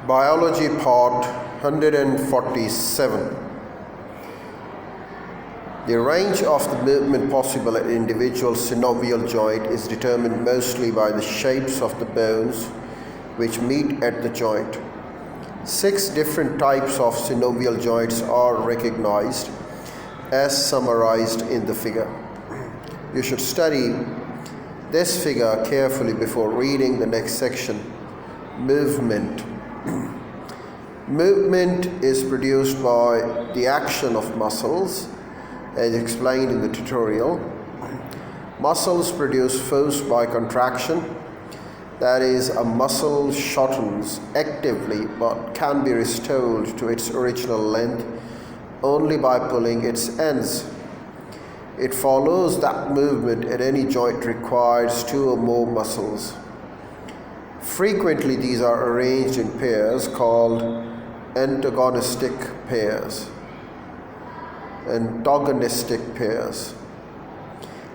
Biology Part 147. The range of the movement possible at individual synovial joint is determined mostly by the shapes of the bones which meet at the joint. 6 different types of synovial joints are recognized as summarized in the figure. You should study this figure carefully before reading the next section. Movement. Movement is produced by the action of muscles, as explained in the tutorial. Muscles produce force by contraction, that is, a muscle shortens actively but can be restored to its original length only by pulling its ends. It follows that movement at any joint requires 2 or more muscles. Frequently, these are arranged in pairs called antagonistic pairs,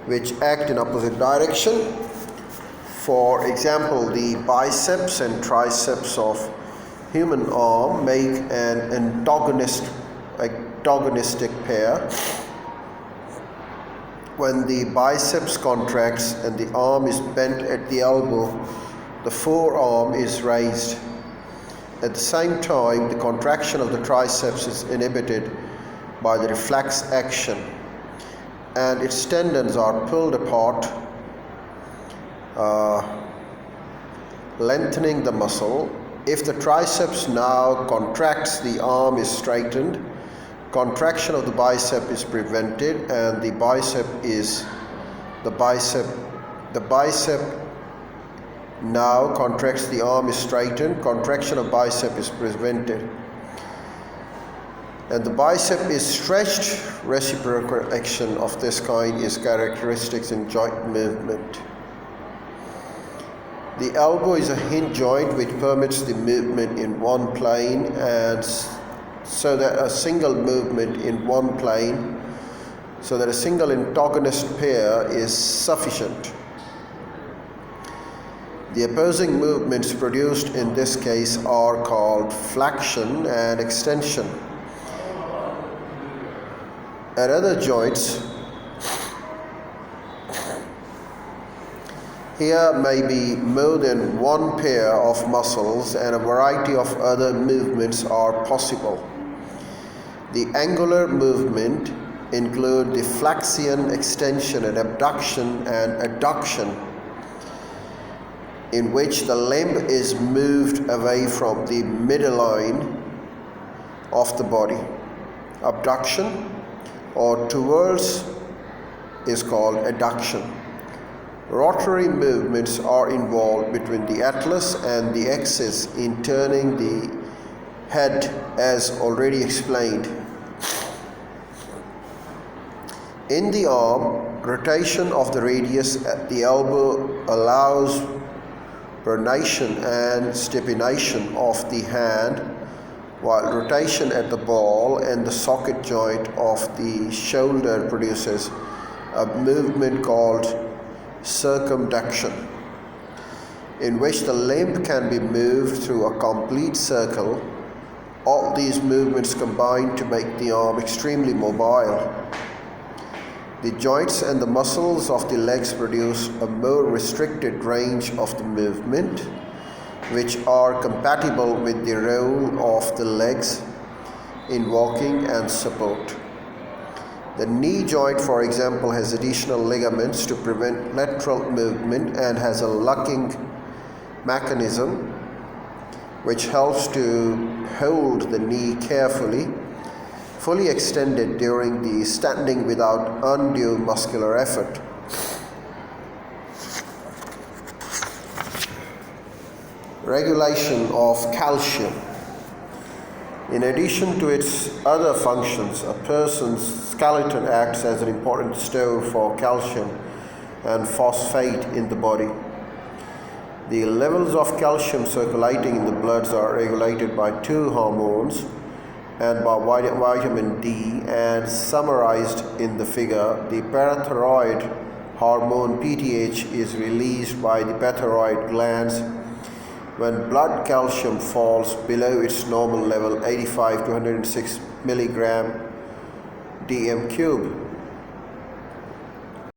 which act in opposite direction. For example, the biceps and triceps of human arm make an antagonistic pair. When the biceps contracts and the arm is bent at the elbow, the forearm is raised. At the same time, the contraction of the triceps is inhibited by the reflex action, and its tendons are pulled apart, lengthening the muscle. If the triceps now contracts, the arm is straightened. Contraction of the bicep is prevented, and the bicep now contracts, the arm is straightened. Contraction of bicep is prevented, and the bicep is stretched. Reciprocal action of this kind is characteristic in joint movement. The elbow is a hinge joint which permits the movement in one plane, and so that a single antagonist pair is sufficient. The opposing movements produced in this case are called flexion and extension. At other joints, here may be more than one pair of muscles, and a variety of other movements are possible. The angular movement include the flexion, extension, and abduction and adduction, in which the limb is moved away from the midline of the body. Abduction or towards is called adduction. Rotary movements are involved between the atlas and the axis in turning the head, as already explained. In the arm, rotation of the radius at the elbow allows pronation and supination of the hand, while rotation at the ball and the socket joint of the shoulder produces a movement called circumduction, in which the limb can be moved through a complete circle. All these movements combine to make the arm extremely mobile. The joints and the muscles of the legs produce a more restricted range of the movement, which are compatible with the role of the legs in walking and support. The knee joint, for example, has additional ligaments to prevent lateral movement and has a locking mechanism which helps to hold the knee carefully, fully extended during the standing without undue muscular effort. Regulation of calcium. In addition to its other functions, a person's skeleton acts as an important store for calcium and phosphate in the body. The levels of calcium circulating in the blood are regulated by 2 hormones and by vitamin D, and summarized in the figure. The parathyroid hormone PTH is released by the parathyroid glands, when blood calcium falls below its normal level 85 to 106 milligram dm cube.